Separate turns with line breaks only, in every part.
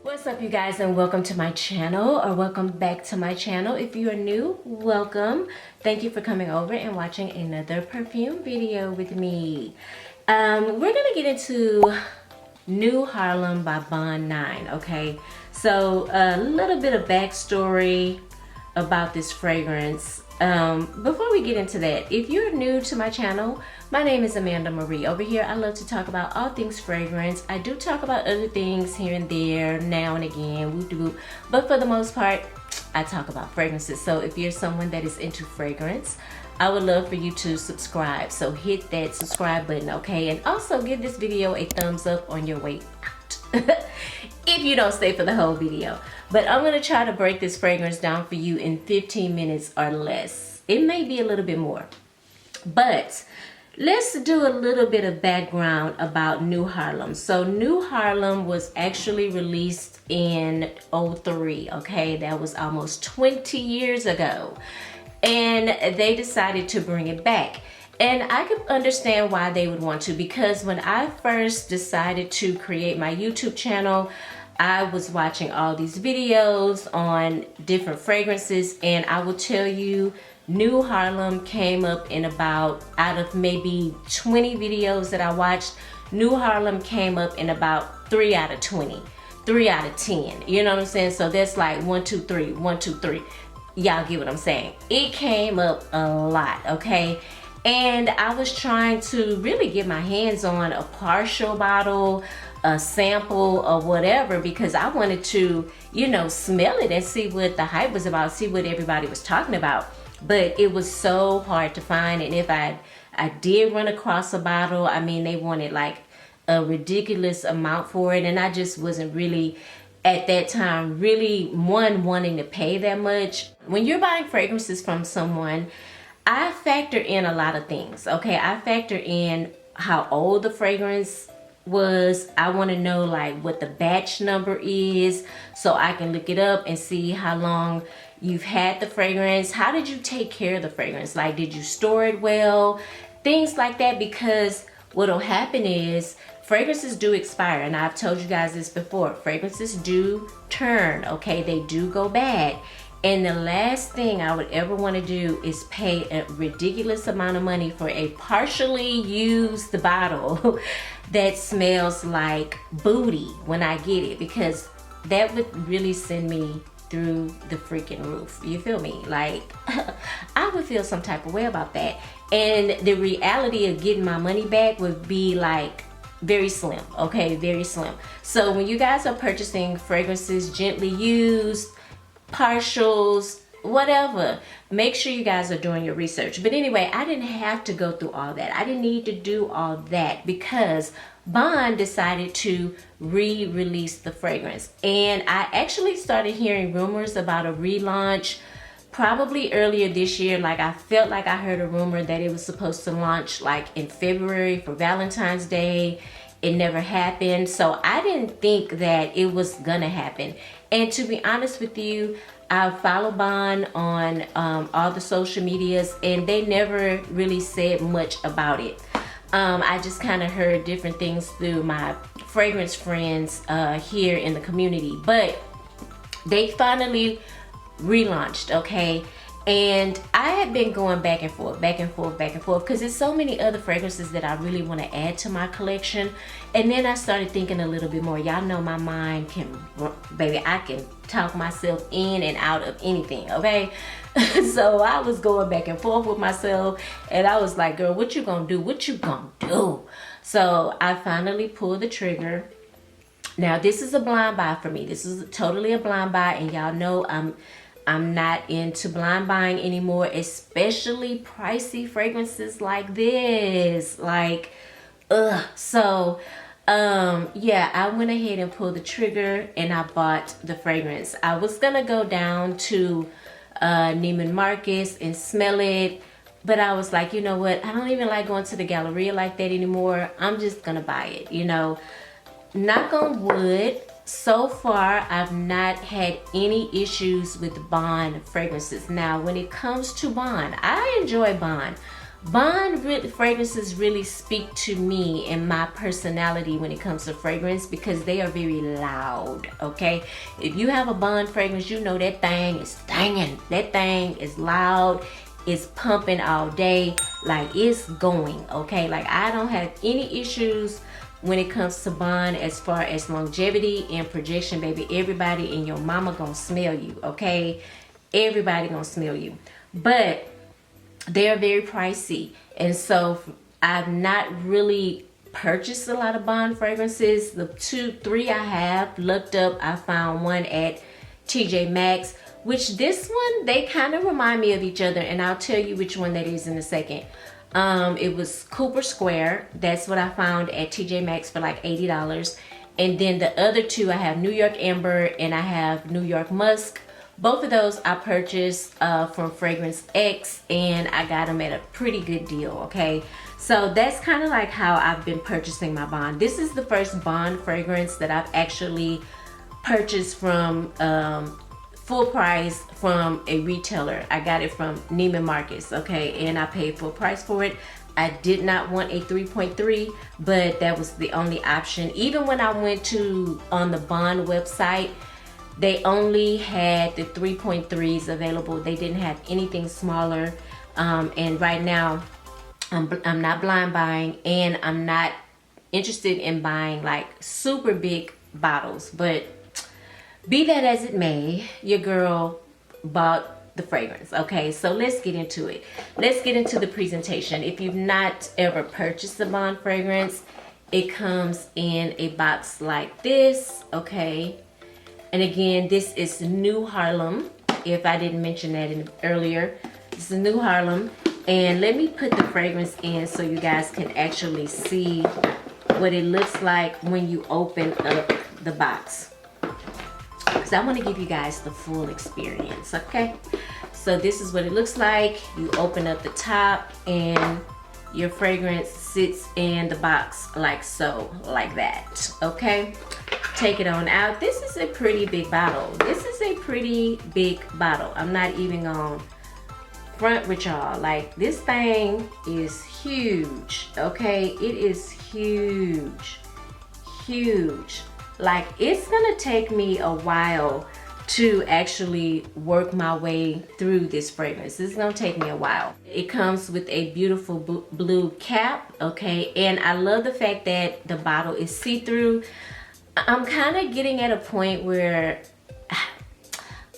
What's up, you guys, and welcome to my channel, or welcome back to my channel. If you are new, welcome. Thank you for coming over and watching another perfume video with me. We're gonna get into New Haarlem by Bond9. Okay, so a little bit of backstory about this fragrance. Before we get into that, if you're new to my channel, my name is Amanda Marie. Over here, I love to talk about all things fragrance. I do talk about other things here and there, now and again, whoop-de-whoop. But for the most part, I talk about fragrances. So if you're someone that is into fragrance, I would love for you to subscribe. So hit that subscribe button, okay? And also give this video a thumbs up on your way out. If you don't stay for the whole video. But I'm gonna try to break this fragrance down for you in 15 minutes or less. It may be a little bit more. But let's do a little bit of background about New Haarlem. So New Haarlem was actually released in '03, okay? That was almost 20 years ago. And they decided to bring it back. And I could understand why they would want to, because when I first decided to create my YouTube channel, I was watching all these videos on different fragrances, and I will tell you, New Haarlem came up in about, out of maybe 20 videos that I watched, New Haarlem came up in about 3 out of 20, 3 out of 10. You know what I'm saying? So that's like 1, 2, 3, 1, 2, 3. Y'all get what I'm saying? It came up a lot, okay? And I was trying to really get my hands on a partial bottle, a sample, or whatever, because I wanted to, you know, smell it and see what the hype was about, see what everybody was talking about. But it was so hard to find, and if I did run across a bottle, I mean, they wanted like a ridiculous amount for it, and I just wasn't really, at that time, really wanting to pay that much. When you're buying fragrances from someone, I factor in a lot of things, okay? I factor in how old the fragrance was. I want to know like what the batch number is, so I can look it up and see how long you've had the fragrance. How did you take care of the fragrance? Like, did you store it well? Things like that, because what'll happen is fragrances do expire, and I've told you guys this before. Fragrances do turn, okay? They do go bad. And the last thing I would ever want to do is pay a ridiculous amount of money for a partially used bottle that smells like booty when I get it, because that would really send me through the freaking roof. You feel me? Like, I would feel some type of way about that. And the reality of getting my money back would be like very slim, okay? Very slim. So when you guys are purchasing fragrances gently used, partials, whatever, make sure you guys are doing your research. But anyway, I didn't have to go through all that. I didn't need to do all that, because Bond decided to re-release the fragrance. And I actually started hearing rumors about a relaunch probably earlier this year. Like, I felt like I heard a rumor that it was supposed to launch like in February for Valentine's Day. It never happened, so I didn't think that it was gonna happen. And to be honest with you, I follow Bond on all the social medias, and they never really said much about it. I just kind of heard different things through my fragrance friends here in the community. But they finally relaunched, okay? And I had been going back and forth, because there's so many other fragrances that I really want to add to my collection. And then I started thinking a little bit more. Y'all know my mind can, baby, I can talk myself in and out of anything, okay? So I was going back and forth with myself, and I was like, girl, what you gonna do? What you gonna do? So I finally pulled the trigger. Now, this is a blind buy for me. This is totally a blind buy, and y'all know I'm not into blind buying anymore, especially pricey fragrances like this. Like, ugh. So, yeah, I went ahead and pulled the trigger, and I bought the fragrance. I was gonna go down to Neiman Marcus and smell it, but I was like, you know what? I don't even like going to the Galleria like that anymore. I'm just gonna buy it, you know. Knock on wood, so far I've not had any issues with Bond fragrances. Now, when it comes to Bond, I enjoy Bond, Fragrances really speak to me and my personality when it comes to fragrance, because they are very loud, okay? If you have a Bond fragrance, you know that thing is stinging. That thing is loud. It's pumping all day. Like, it's going, okay? Like, I don't have any issues when it comes to Bond as far as longevity and projection, baby. Everybody and your mama gonna smell you, okay? Everybody gonna smell you. But they're very pricey, and so I've not really purchased a lot of Bond fragrances. The 3 I have looked up, I found one at TJ Maxx, which this one, they kind of remind me of each other, and I'll tell you which one that is in a second. It was Cooper Square. That's what I found at TJ Maxx for like $80. And then the other 2, I have New York Amber and I have New York Musk. Both of those I purchased from Fragrance X, and I got them at a pretty good deal, okay? So that's kind of like how I've been purchasing my Bond. This is the first Bond fragrance that I've actually purchased from full price from a retailer. I got it from Neiman Marcus, okay? And I paid full price for it. I did not want a 3.3, but that was the only option. Even when I went on the Bond website, they only had the 3.3s available. They didn't have anything smaller. And right now, I'm not blind buying, and I'm not interested in buying like super big bottles. But be that as it may, your girl bought the fragrance, okay? So let's get into it. Let's get into the presentation. If you've not ever purchased a Bond fragrance, it comes in a box like this, okay? And again, this is New Haarlem, if I didn't mention that earlier. This is New Haarlem. And let me put the fragrance in so you guys can actually see what it looks like when you open up the box. Because I want to give you guys the full experience, okay? So this is what it looks like. You open up the top and your fragrance sits in the box like so, like that, okay? Take it on out. This is a pretty big bottle. This is a pretty big bottle. I'm not even gonna front with y'all. Like, this thing is huge, okay? It is huge, huge. Like, it's gonna take me a while to actually work my way through this fragrance. This is gonna take me a while. It comes with a beautiful blue cap, okay? And I love the fact that the bottle is see-through. I'm kind of getting at a point where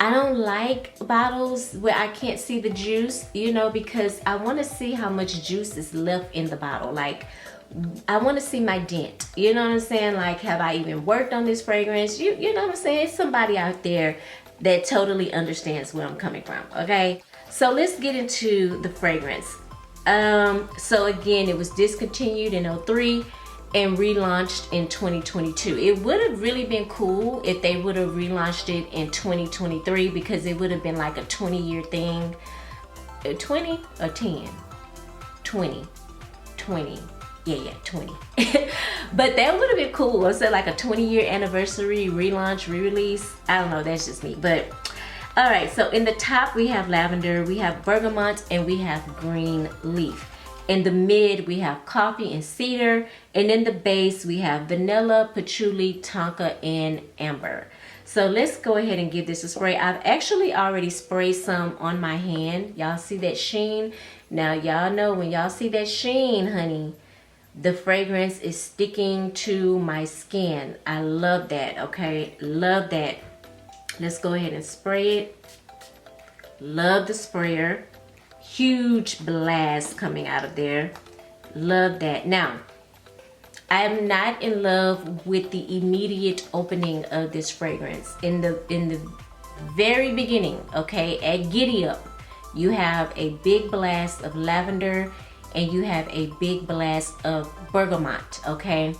I don't like bottles where I can't see the juice, you know, because I want to see how much juice is left in the bottle. Like, I want to see my dent, you know what I'm saying? Like, have I even worked on this fragrance? You know what I'm saying? It's somebody out there that totally understands where I'm coming from, okay? So let's get into the fragrance. So again, it was discontinued in 03 and relaunched in 2022. It would have really been cool if they would have relaunched it in 2023, because it would have been like a 20-year thing. 20 or 10? 20. 20. Yeah, 20. But that would have been cool. Was it like a 20-year anniversary relaunch, re-release? I don't know, that's just me. But all right, so in the top we have lavender, we have bergamot, and we have green leaf. In the mid, we have coffee and cedar. And in the base, we have vanilla, patchouli, tonka, and amber. So let's go ahead and give this a spray. I've actually already sprayed some on my hand. Y'all see that sheen? Now, y'all know when y'all see that sheen, honey, the fragrance is sticking to my skin. I love that, okay? Love that. Let's go ahead and spray it. Love the sprayer. Huge blast coming out of there. Love that. Now, I'm not in love with the immediate opening of this fragrance. In the very beginning, okay, at Giddy Up, you have a big blast of lavender and you have a big blast of bergamot, okay?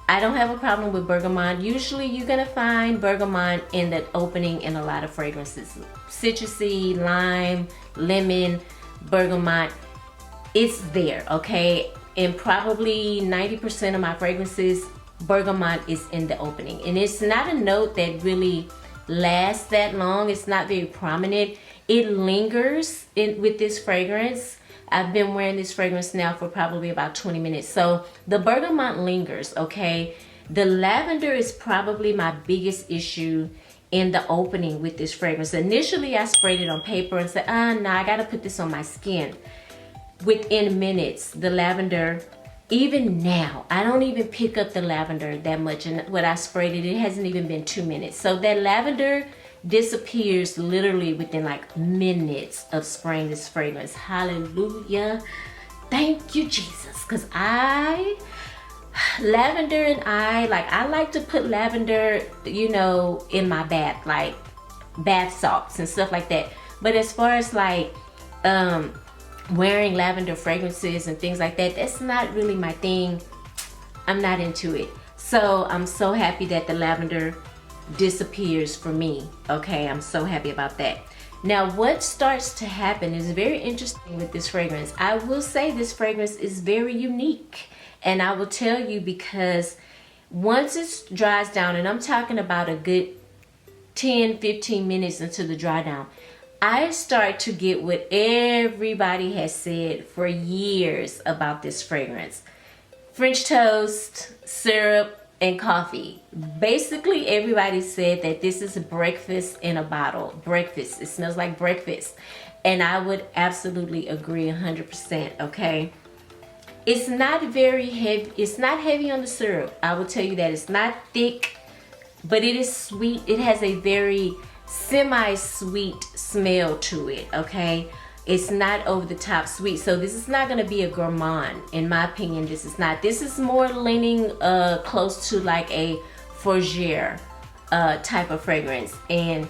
I don't have a problem with bergamot. Usually you're gonna find bergamot in the opening in a lot of fragrances. Citrusy, lime, lemon, bergamot, it's there, okay? And probably 90% of my fragrances, bergamot is in the opening. And it's not a note that really lasts that long. It's not very prominent. It lingers with this fragrance. I've been wearing this fragrance now for probably about 20 minutes. So the Bergamot Lingers, okay? The lavender is probably my biggest issue in the opening with this fragrance. Initially, I sprayed it on paper and said, nah, I gotta put this on my skin. Within minutes, the lavender, even now, I don't even pick up the lavender that much. And when I sprayed it, it hasn't even been 2 minutes. So that lavender disappears literally within like minutes of spraying this fragrance. Hallelujah. Thank you, Jesus. Because lavender and I like to put lavender, you know, in my bath, like bath salts and stuff like that. But as far as like wearing lavender fragrances and things like that, that's not really my thing. I'm not into it. So I'm so happy that the lavender disappears for me. Okay, I'm so happy about that. Now what starts to happen is very interesting with this fragrance. I will say this fragrance is very unique. And I will tell you, because once it dries down, and I'm talking about a good 10-15 minutes into the dry down, I start to get what everybody has said for years about this fragrance. French toast, syrup, and coffee. Basically, everybody said that this is breakfast in a bottle. Breakfast. It smells like breakfast. And I would absolutely agree 100%, okay? It's not very heavy. It's not heavy on the syrup. I will tell you that. It's not thick, but it is sweet. It has a very semi-sweet smell to it, okay? It's not over the top sweet. So this is not going to be a gourmand. In my opinion, this is not. This is more leaning close to like a fougere type of fragrance. And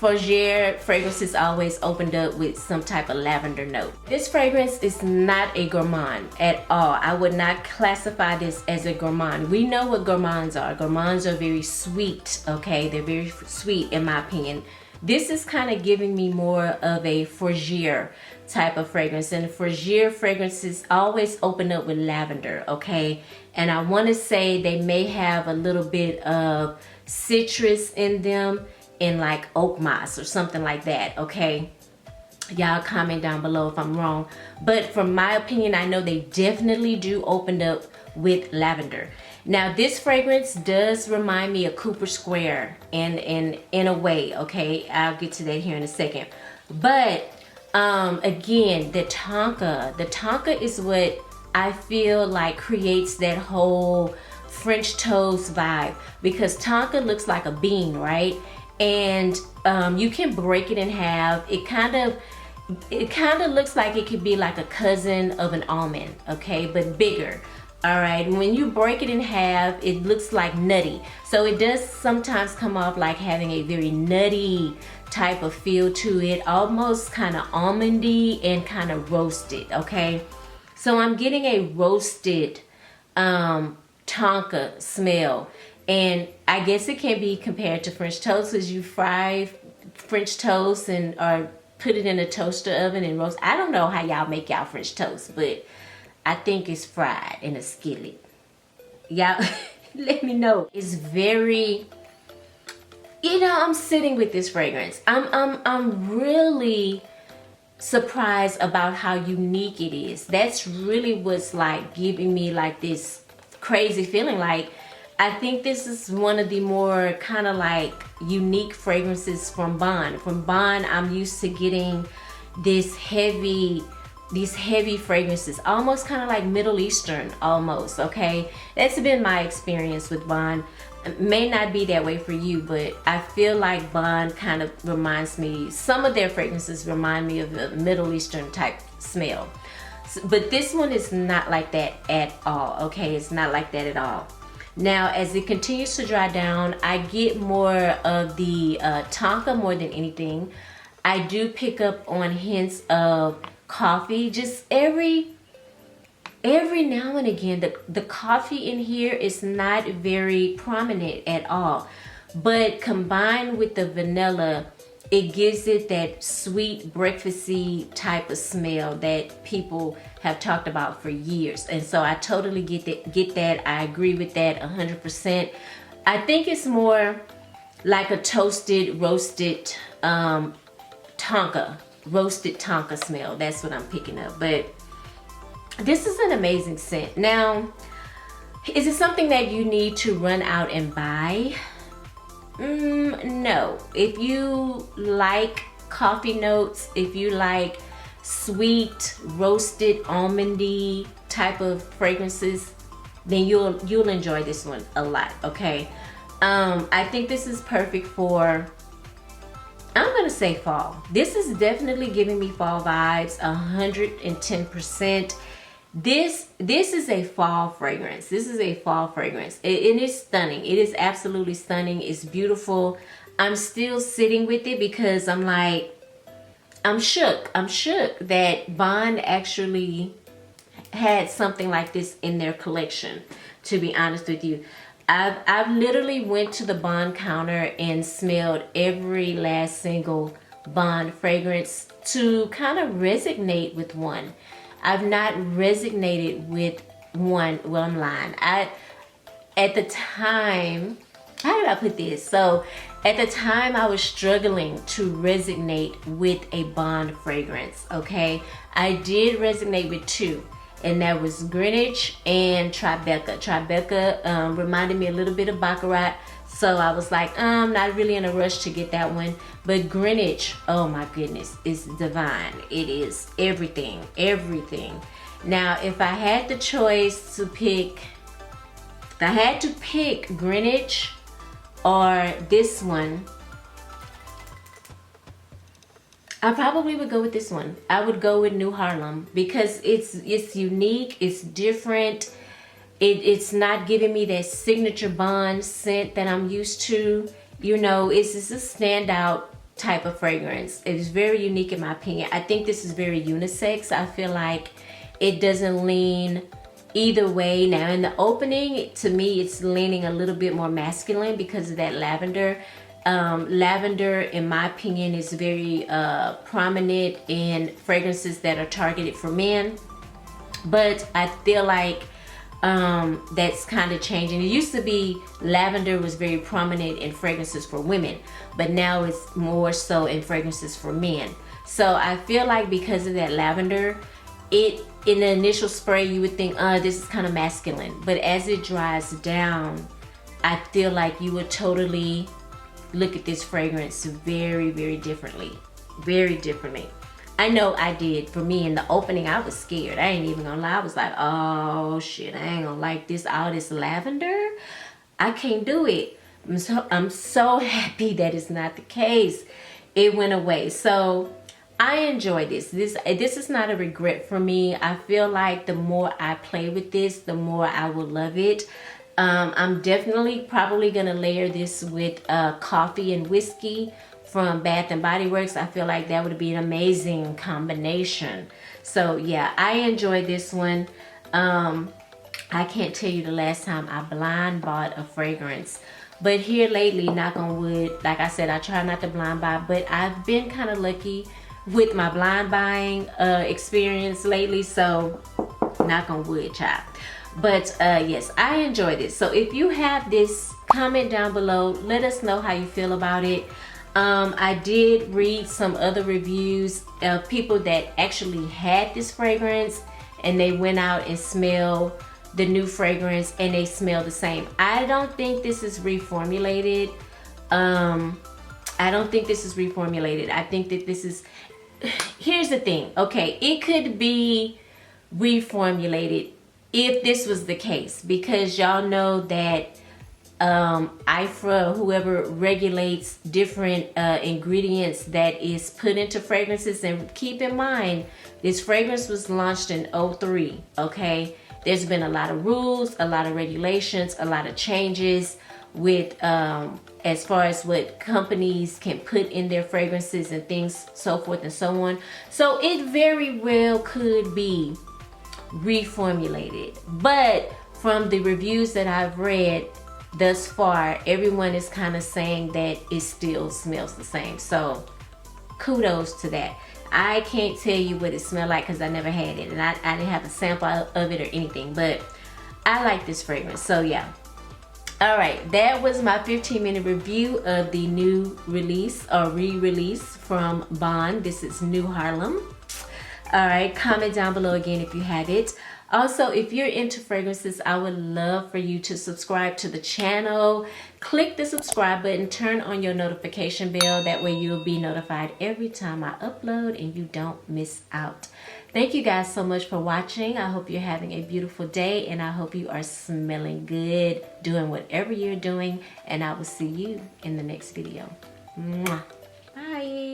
fougere fragrances always opened up with some type of lavender note. This fragrance is not a gourmand at all. I would not classify this as a gourmand. We know what gourmands are. Gourmands are very sweet, okay? They're very sweet in my opinion. This is kind of giving me more of a fougere type of fragrance. And fougere fragrances always open up with lavender, okay? And I want to say they may have a little bit of citrus in them, in like oak moss or something like that, okay? Y'all comment down below if I'm wrong. But from my opinion, I know they definitely do open up with lavender. Now this fragrance does remind me of Cooper Square in a way, okay? I'll get to that here in a second. But again, the tonka is what I feel like creates that whole French toast vibe, because tonka looks like a bean, right? And you can break it in half. It kind of looks like it could be like a cousin of an almond, okay, but bigger. All right, when you break it in half, it looks like nutty. So it does sometimes come off like having a very nutty type of feel to it, almost kind of almondy and kind of roasted, okay? So I'm getting a roasted tonka smell. And I guess it can be compared to French toast, as you fry French toast and or put it in a toaster oven and roast. I don't know how y'all make y'all French toast, but I think it's fried in a skillet. Y'all let me know. It's very, you know, I'm sitting with this fragrance. I'm really surprised about how unique it is. That's really what's like giving me like this crazy feeling. Like, I think this is one of the more kind of like unique fragrances from Bond. From Bond, I'm used to getting these heavy fragrances, almost kind of like Middle Eastern almost, okay? That's been my experience with Bond. It may not be that way for you, but I feel like Bond kind of reminds me, some of their fragrances remind me of a Middle Eastern type smell. But this one is not like that at all, okay? It's not like that at all. Now, as it continues to dry down, I get more of the tonka more than anything. I do pick up on hints of coffee, just every now and again. The coffee in here is not very prominent at all, but combined with the vanilla, it gives it that sweet breakfasty type of smell that people have talked about for years. And so I totally get that. I agree with that 100%. I think it's more like a toasted, roasted tonka roasted tonka smell. That's what I'm picking up. But this is an amazing scent. Now, is it something that you need to run out and buy? No. If you like coffee notes, if you like sweet, roasted, almondy type of fragrances, then you'll enjoy this one a lot, okay? I think this is perfect for, I'm gonna say fall. This is definitely giving me fall vibes, 110%. This is a fall fragrance. This is a fall fragrance. It is stunning. It is absolutely stunning. It's beautiful. I'm still sitting with it because I'm like, I'm shook. I'm shook that Bond actually had something like this in their collection, to be honest with you. I've literally went to the Bond counter and smelled every last single Bond fragrance to kind of resonate with one. I've not resonated with one. Well, I'm lying. At the time, how did I put this? So at the time I was struggling to resonate with a Bond fragrance, okay? I did resonate with two, and that was Greenwich and Tribeca. Tribeca reminded me a little bit of Baccarat, so I was like, I'm not really in a rush to get that one. But Greenwich, oh my goodness, it's divine. It is everything, everything. Now, if I had the choice to pick, if I had to pick Greenwich or this one, I probably would go with this one. I would go with New Haarlem because it's unique, it's different. It's not giving me that signature Bond scent that I'm used to. You know, it's just a standout type of fragrance. It is very unique in my opinion. I think this is very unisex. I feel like it doesn't lean either way. Now in the opening, to me, it's leaning a little bit more masculine because of that lavender. Lavender, in my opinion, is very prominent in fragrances that are targeted for men. But I feel like that's kind of changing. It used to be lavender was very prominent in fragrances for women, but now it's more so in fragrances for men. So I feel like because of that lavender, in the initial spray you would think, this is kind of masculine, but as it dries down, I feel like you would totally look at this fragrance very, very differently. Very differently. I know I did. For me, in the opening, I was scared. I ain't even gonna lie. I was like, oh shit, I ain't gonna like this, all this lavender. I can't do it. I'm so happy that it's not the case. It went away. So I enjoy this. This is not a regret for me. I feel like the more I play with this, the more I will love it. I'm definitely probably gonna layer this with coffee and whiskey from Bath and Body Works. I feel like that would be an amazing combination. So yeah, I enjoyed this one. I can't tell you the last time I blind bought a fragrance, but here lately, knock on wood, like I said, I try not to blind buy, but I've been kind of lucky with my blind buying experience lately, so knock on wood, child. But yes, I enjoy this. So if you have this, comment down below, let us know how you feel about it. I did read some other reviews of people that actually had this fragrance and they went out and smelled the new fragrance and they smell the same. I don't think this is reformulated. I don't think this is reformulated. I think that this is, here's the thing. Okay, it could be reformulated if this was the case, because y'all know that IFRA, whoever regulates different ingredients that is put into fragrances, and keep in mind, this fragrance was launched in 2003, okay? There's been a lot of rules, a lot of regulations, a lot of changes with as far as what companies can put in their fragrances and things, so forth and so on. So it very well could be reformulated, but from the reviews that I've read thus far, everyone is kind of saying that it still smells the same. So kudos to that. I can't tell you what it smelled like because I never had it, and I didn't have a sample of it or anything, but I like this fragrance. So yeah, All right, that was my 15-minute review of the new release or re-release from Bond. This is New Haarlem. All right, comment down below again if you have it. Also, if you're into fragrances, I would love for you to subscribe to the channel. Click the subscribe button, turn on your notification bell. That way you'll be notified every time I upload and you don't miss out. Thank you guys so much for watching. I hope you're having a beautiful day and I hope you are smelling good, doing whatever you're doing, and I will see you in the next video. Mwah. Bye.